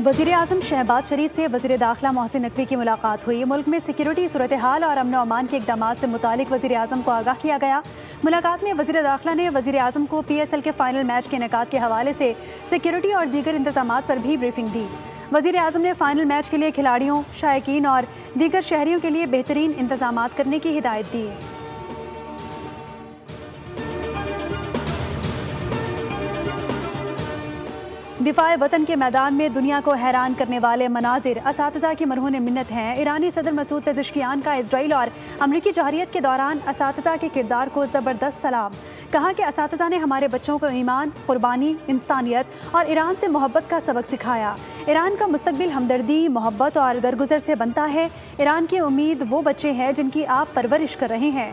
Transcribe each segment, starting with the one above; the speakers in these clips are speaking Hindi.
वज़ीर आज़म शहबाज शरीफ से वज़ीर दाखिला मोहसिन नकवी की मुलाकात हुई। मुल्क में सिक्योरिटी सूरत हाल और अमन अमान के इक़दामात से मुतालिक वज़ीर आज़म को आगाह किया गया। मुलाकात में वज़ीर दाखिला ने वज़ीर आज़म को PSL के फाइनल मैच के इनेकाद के हवाले से सिक्योरिटी और दीगर इंतज़ामात पर भी ब्रीफिंग दी। वज़ीर आज़म ने फाइनल मैच के लिए खिलाड़ियों, शायकीन और दीगर शहरियों के लिए बेहतरीन इंतज़ामात करने की हिदायत दी। दिफाए वतन के मैदान में दुनिया को हैरान करने वाले मनाजिर असातिज़ा की मरहून मिन्नत हैं। ईरानी सदर मसूद पेज़ेश्कियान का इजराइल और अमरीकी जहरियत के दौरान असातिज़ा के किरदार को ज़बरदस्त सलाम। कहा कि असातिज़ा ने हमारे बच्चों को ईमान, कुर्बानी, इंसानियत और ईरान से मोहब्बत का सबक सिखाया। ईरान का मुस्तकबिल हमदर्दी, मोहब्बत और दरगुजर से बनता है। ईरान की उम्मीद वो बच्चे हैं जिनकी आप परवरिश कर रहे हैं।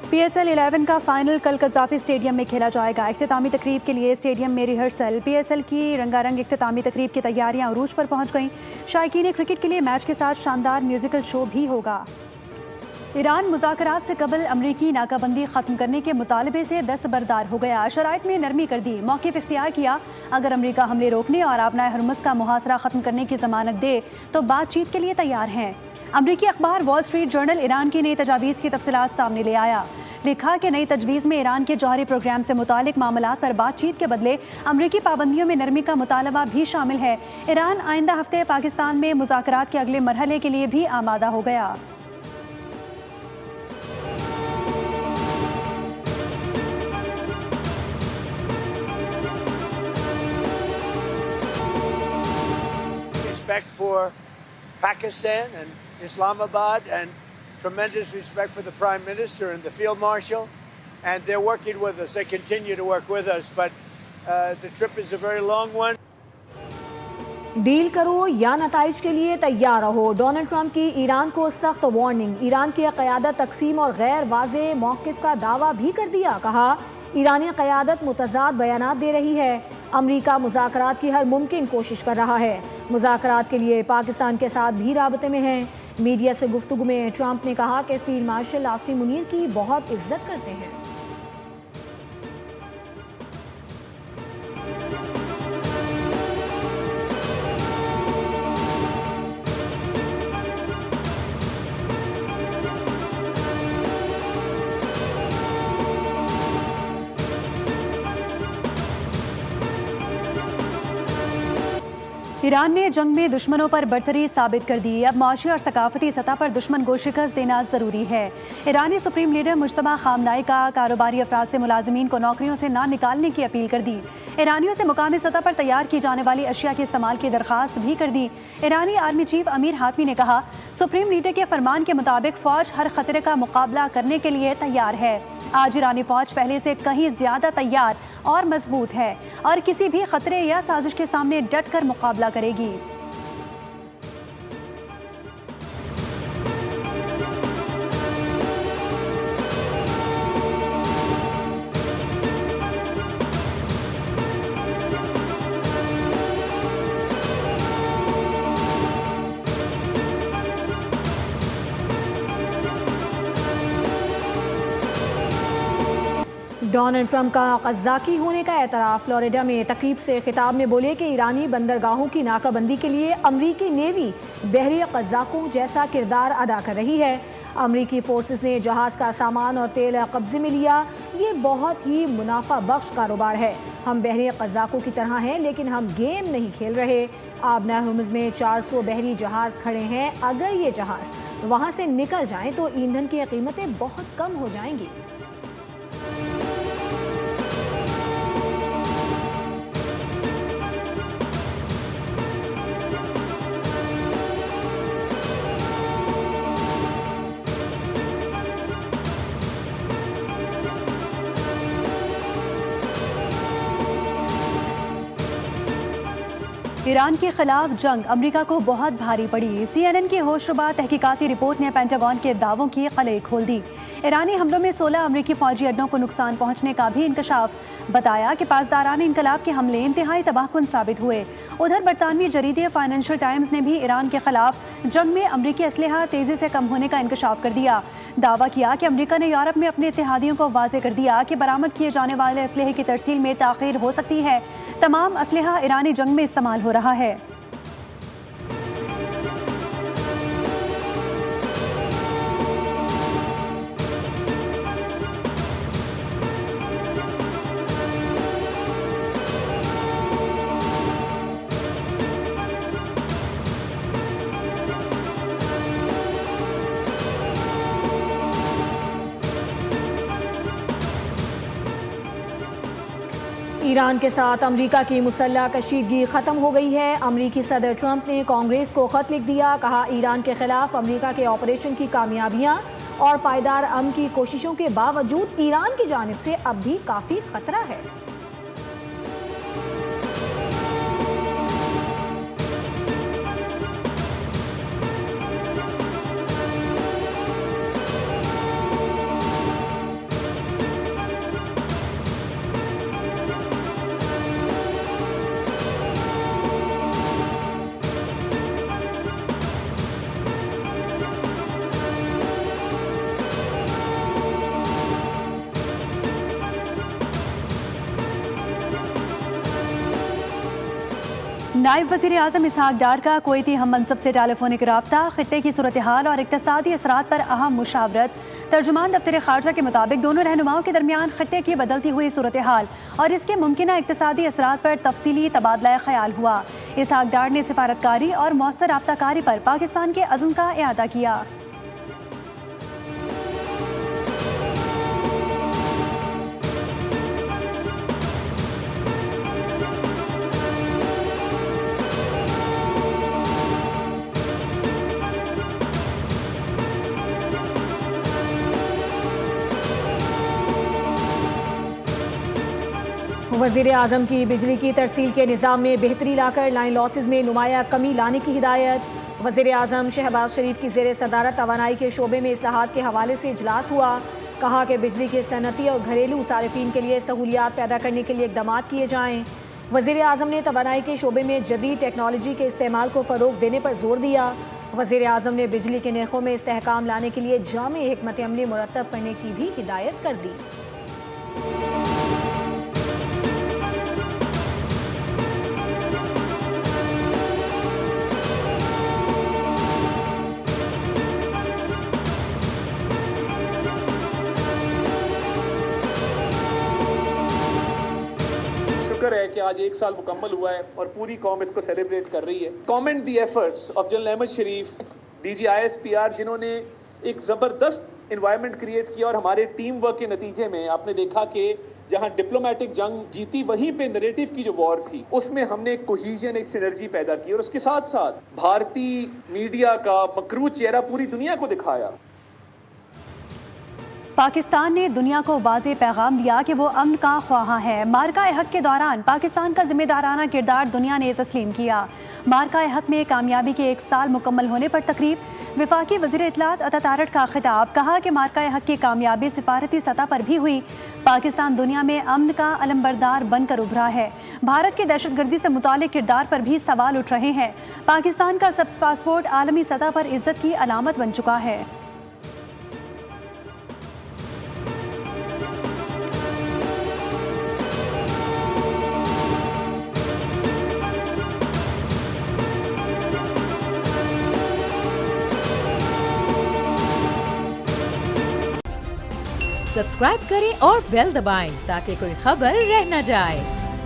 PSL 11 का फाइनल कल कज़ाफ़ी स्टेडियम में खेला जाएगा। इख्तितामी तकरीब के लिए स्टेडियम में रिहर्सल। PSL की रंगारंग इख्तितामी तकरीब की तैयारियां अरूज पर पहुंच गईं। शायकीन क्रिकेट के लिए मैच के साथ शानदार म्यूजिकल शो भी होगा। ईरान मुज़ाकरात से कबल अमरीकी नाकाबंदी ख़त्म करने के मुतालबे से दस्तबरदार हो गया। शराइत में नरमी कर दी, मौक़िफ़ इख्तियार किया। अगर अमरीका हमले रोकने और आबनाए हरमुज़ का मुहासरा ख़त्म करने की ज़मानत दे तो बातचीत के लिए तैयार हैं। अमरीकी अखबार वॉल स्ट्रीट जर्नल ईरान की नई तजावीज़ की तफसीलात सामने ले आया। लिखा कि नई तजवीज़ में ईरान के जौहरी प्रोग्राम से मुतालिक मामलात पर बातचीत के बदले अमरीकी पाबंदियों में नरमी का मुतालबा भी शामिल है। ईरान आइंदा हफ्ते पाकिस्तान में मुज़ाकरात के अगले मरहले के लिए भी आमादा हो गया। Respect for Pakistan and Islamabad and tremendous respect for the Prime Minister and the Field Marshal, and they're working with us. They continue to work with us, but the trip is a very long one. Deal करो या नताइज के लिए तैयार रहो। डोनाल्ड ट्रंप की ईरान को सख्त वार्निंग। ईरान की क़यादत तकसीम और गैर वाज़े मौक़िफ़ का दावा भी कर दिया। कहा ईरानी क़यादत मुतज़ाद बयानात दे रही है। अमरीका मुज़ाकरात की हर मुमकिन कोशिश कर रहा है। मुज़ाकरात के लिए पाकिस्तान के साथ भी राबते में हैं। मीडिया से गुफ्तगू में ट्रंप ने कहा कि फील्ड मार्शल आसिम मुनीर की बहुत इज्जत करते हैं। ईरान ने जंग में दुश्मनों पर बरतरी साबित कर दी। अब माशी और सकाफती सतह पर दुश्मन को शिकस्त देना ज़रूरी है। ईरानी सुप्रीम लीडर मुज्तबा खामनाई का कारोबारी अफराद से मुलाजिमीन को नौकरियों से ना निकालने की अपील कर दी। ईरानियों से मुकामी सतह पर तैयार की जाने वाली अशिया के इस्तेमाल की दरख्वास्त भी कर दी। ईरानी आर्मी चीफ अमीर हातमी ने कहा सुप्रीम लीडर के फरमान के मुताबिक फ़ौज हर खतरे का मुकाबला करने के लिए तैयार है। आज ईरानी फ़ौज पहले से कहीं ज़्यादा तैयार और मजबूत है और किसी भी खतरे या साजिश के सामने डट कर मुकाबला करेगी। डोनाल्ड ट्रंप का क़ज़्ज़ाक़ी होने का एतराफ़। फ्लोरिडा में तकरीब से खिताब में बोले कि ईरानी बंदरगाहों की नाकाबंदी के लिए अमरीकी नेवी बहरी क़ज़्ज़ाक़ों जैसा किरदार अदा कर रही है। अमरीकी फोर्सेस ने जहाज़ का सामान और तेल कब्ज़े में लिया। ये बहुत ही मुनाफा बख्श कारोबार है। हम बहरी क़ज़्ज़ाक़ों की तरह हैं, लेकिन हम गेम नहीं खेल रहे। आबना हरमुज़ में 400 बहरी जहाज़ खड़े हैं। अगर ये जहाज़ वहाँ से निकल जाएँ तो ईंधन की कीमतें बहुत कम हो जाएंगी। ईरान के खिलाफ जंग अमरीका को बहुत भारी पड़ी। CNN की होशरुबा तहकीकाती रिपोर्ट ने पेंटागन के दावों की खले खोल दी। ईरानी हमलों में 16 अमरीकी फौजी अड्डों को नुकसान पहुंचने का भी इंकशाफ। बताया कि पासदारान इनकलाब के हमले इंतहाई तबाहकुन साबित हुए। उधर बरतानवी जरीदे फाइनेंशियल टाइम्स ने भी ईरान के खिलाफ जंग में अमरीकी असलहा तेजी से कम होने का इंकशाफ कर दिया। दावा किया कि अमरीका ने यूरोप में अपने इत्तेहादियों को वाज़ेह कर दिया कि बरामद किए जाने वाले असलहे की तरसील में ताख़ीर हो सकती है। तमाम असलहा ईरानी जंग में इस्तेमाल हो रहा है। ईरान के साथ अमरीका की मुसल्लह कशीदगी ख़त्म हो गई है। अमरीकी सदर ट्रंप ने कांग्रेस को ख़त लिख दिया। कहा, ईरान के खिलाफ अमरीका के ऑपरेशन की कामयाबियां और पायदार अमन की कोशिशों के बावजूद ईरान की जानिब से अब भी काफ़ी खतरा है। नायब वज़ीर आज़म इसहाक डार का कुवैती हम मनसब से टेलीफोनिक राब्ता। खित्ते की सूरत हाल और इक़्तिसादी असरात पर अहम मुशावरत। तर्जुमान दफ्तर ख़ारजा के मुताबिक दोनों रहनुमाओं के दरमियान खित्ते की बदलती हुई सूरत हाल और इसके मुमकिना इक़्तिसादी असरात पर तफसीली तबादला ख्याल हुआ। इसहाक डार ने सिफारतकारी और मौसर राब्ताकारी पर पाकिस्तान के अज़्म का इआदा किया। वज़ीर आज़म की बिजली की तरसील के निज़ाम में बेहतरी लाकर लाइन लॉसेज में नुमाया कमी लाने की हिदायत। वज़ीर आज़म शहबाज शरीफ की ज़ेर सदारत तवानाई के शोबे में इस्लाहात के हवाले से इजलास हुआ। कहा कि बिजली के सनती और घरेलू सारिफीन के लिए सहूलियात पैदा करने के लिए इक़दाम किए जाएँ। वज़ीर आज़म ने तवानाई के शोबे में जदीद टेक्नोलॉजी के इस्तेमाल को फ़रोग़ देने पर जोर दिया। वज़ीर आज़म ने बिजली के नरखों में इस्तेहकाम लाने के लिए जामे हिकमत अमली मुरतब करने की भी हिदायत कर दी। है कि आज 1 साल मुकम्मल हुआ है और पूरी कौम इसको सेलिब्रेट कर रही है। Comment the efforts of general Ahmed Sharif, DG ISPR, जिन्होंने एक ज़बरदस्त इन्वायरमेंट क्रिएट किया और हमारे टीम वर्क के नतीजे में आपने देखा कि जहां डिप्लोमेटिक जंग जीती वहीं पे नैरेटिव की जो वॉर थी उसमें हमने एक कोहीजन, एक सिनर्जी पैदा की और उसके साथ साथ भारतीय मीडिया का मकरू चेहरा पूरी दुनिया को दिखाया। पाकिस्तान ने दुनिया को वाज़े पैगाम दिया कि वो अमन का ख्वाहा है। मार्का हक के दौरान पाकिस्तान का जिम्मेदाराना किरदार दुनिया ने तस्लीम किया। मार्का हक में कामयाबी के 1 साल मुकम्मल होने पर तकरीब। वफाकी वज़ीर इत्तलात अता तारड़ का खिताब। कहा कि मार्का हक की कामयाबी सिफारती सतह पर भी हुई। पाकिस्तान दुनिया में अमन का अलमबरदार बनकर उभरा है। भारत के दहशतगर्दी से मुतालिक किरदार पर भी सवाल उठ रहे हैं। पाकिस्तान का सब्ज़ पासपोर्ट आलमी सतह पर इज्जत की अलामत बन चुका है। सब्सक्राइब करें और बेल दबाएं ताकि कोई खबर रह न जाए।